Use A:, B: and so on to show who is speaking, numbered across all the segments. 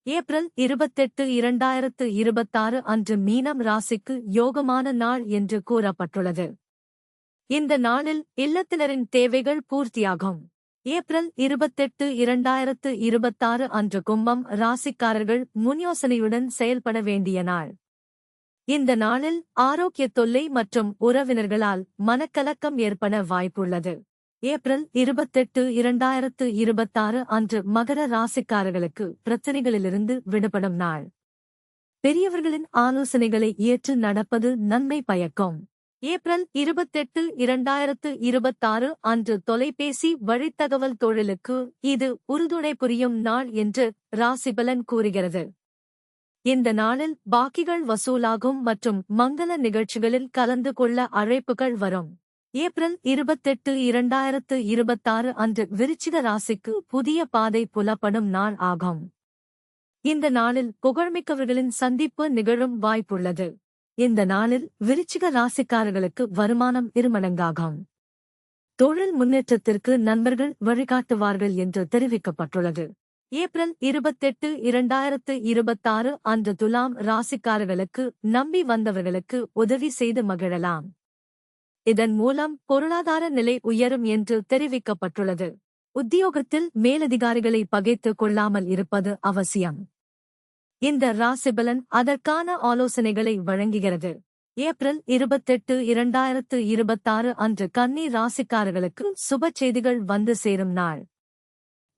A: April 28, 2026 அன்று மீனம் ராசிக்கு யோகமான நாள் என்று கூறப்பட்டுள்ளது. இந்த நாளில் இல்லத்தினரின் தேவைகள் பூர்த்தியாகும். ஏப்ரல் 28, 2026 அன்று கும்பம் ராசிக்காரர்கள் முன்யோசனையுடன் செயல்பட வேண்டிய நாள். இந்த நாளில் ஆரோக்கிய தொல்லை மற்றும் உறவினர்களால் மனக்கலக்கம் ஏற்பட வாய்ப்புள்ளது. ஏப்ரல் 28, 2026 அன்று மகர ராசிக்காரர்களுக்கு பிரச்சனைகளிலிருந்து விடுபடும் நாள். பெரியவர்களின் ஆலோசனைகளை ஏற்று நடப்பது நன்மை பயக்கும். ஏப்ரல் 28, 2026 அன்று தொலைபேசி வழித்தகவல் தொழிலுக்கு இது உறுதுணை புரியும் நாள் என்று ராசிபலன் கூறுகிறது. இந்த நாளில் பாக்கிகள் வசூலாகும் மற்றும் மங்கள நிகழ்ச்சிகளில் கலந்து கொள்ள அழைப்புகள் வரும். ஏப்ரல் 28, 2026 அன்று விருச்சிக ராசிக்கு புதிய பாதை புலப்படும் நாள் ஆகும். இந்த நாளில் புகழ்மிக்கவர்களின் சந்திப்பு நிகழும் வாய்ப்புள்ளது. இந்த நாளில் விருச்சிக ராசிக்காரர்களுக்கு வருமானம் இருமடங்காகும். தொழில் முன்னேற்றத்திற்கு நண்பர்கள் வழிகாட்டுவார்கள் என்று தெரிவிக்கப்பட்டுள்ளது. ஏப்ரல் 28, 2026 அன்று துலாம் ராசிக்காரர்களுக்கு நம்பி வந்தவர்களுக்கு உதவி செய்து மகிழலாம். இதன் மூலம் பொருளாதார நிலை உயரும் என்று தெரிவிக்கப்பட்டுள்ளது. உத்தியோகத்தில் மேலதிகாரிகளை பகைத்துக் கொள்ளாமல் இருப்பது அவசியம். இந்த ராசிபலன் அதற்கான ஆலோசனைகளை வழங்குகிறது. ஏப்ரல் 28, 2026 அன்று கன்னி ராசிக்காரர்களுக்கு சுப செய்திகள் வந்து சேரும் நாள்.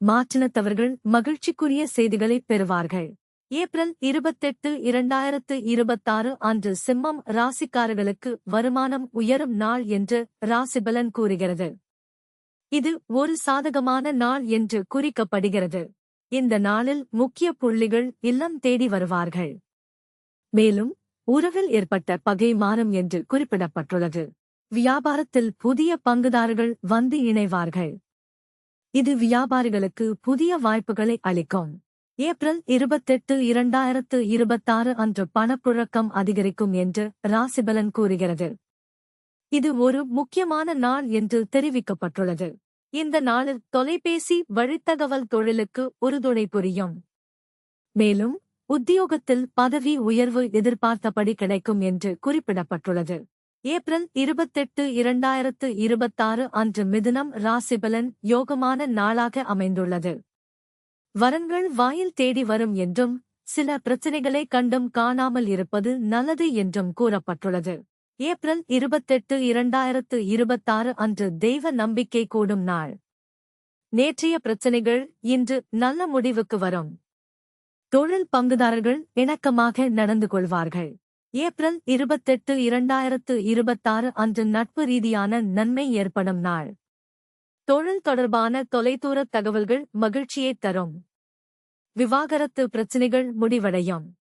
A: மாற்றினத்தவர்கள் மகிழ்ச்சிக்குரிய செய்திகளை பெறுவார்கள். ஏப்ரல் 28, 2026 அன்று சிம்மம் ராசிக்காரர்களுக்கு வருமானம் உயரும் நாள் என்று ராசிபலன் கூறுகிறது. இது ஒரு சாதகமான நாள் என்று குறிக்கப்படுகிறது. இந்த நாளில் முக்கிய புள்ளிகள் இல்லம் தேடி வருவார்கள். மேலும் உறவில் ஏற்பட்ட பகை மாறும் என்று குறிப்பிடப்பட்டுள்ளது. வியாபாரத்தில் புதிய பங்குதாரர்கள் வந்து இணைவார்கள். இது வியாபாரிகளுக்கு புதிய வாய்ப்புகளை அளிக்கும். ஏப்ரல் 28, 2026 அன்று பணப்புழக்கம் அதிகரிக்கும் என்று ராசிபலன் கூறுகிறது. இது ஒரு முக்கியமான நாள் என்று தெரிவிக்கப்பட்டுள்ளது. இந்த நாளில் தொலைபேசி வழித்தகவல் தொழிலுக்கு உறுதுணை புரியும். மேலும் உத்தியோகத்தில் பதவி உயர்வு எதிர்பார்த்தபடி கிடைக்கும் என்று குறிப்பிடப்பட்டுள்ளது. ஏப்ரல் 28, 2026 அன்று மிதுனம் ராசிபலன் யோகமான நாளாக அமைந்துள்ளது. வரன்கள் வாயில் தேடி வரும் என்றும் சில பிரச்சனைகளை கண்டும் காணாமல் இருப்பது நல்லது என்றும் கூறப்பட்டுள்ளது. ஏப்ரல் 28, 2026 அன்று தெய்வ நம்பிக்கை கூடும் நாள். நேற்றைய பிரச்சனைகள் இன்று நல்ல முடிவுக்கு வரும். தொழில் பங்குதாரர்கள் இணக்கமாக நடந்து கொள்வார்கள். ஏப்ரல் 28, 2026 அன்று நட்பு ரீதியான நன்மை ஏற்படும் நாள். தொழில் தொடர்பான தொலைதூர தகவல்கள் மகிழ்ச்சியை தரும். விவாகரத்து பிரச்சினைகள் முடிவடையும்.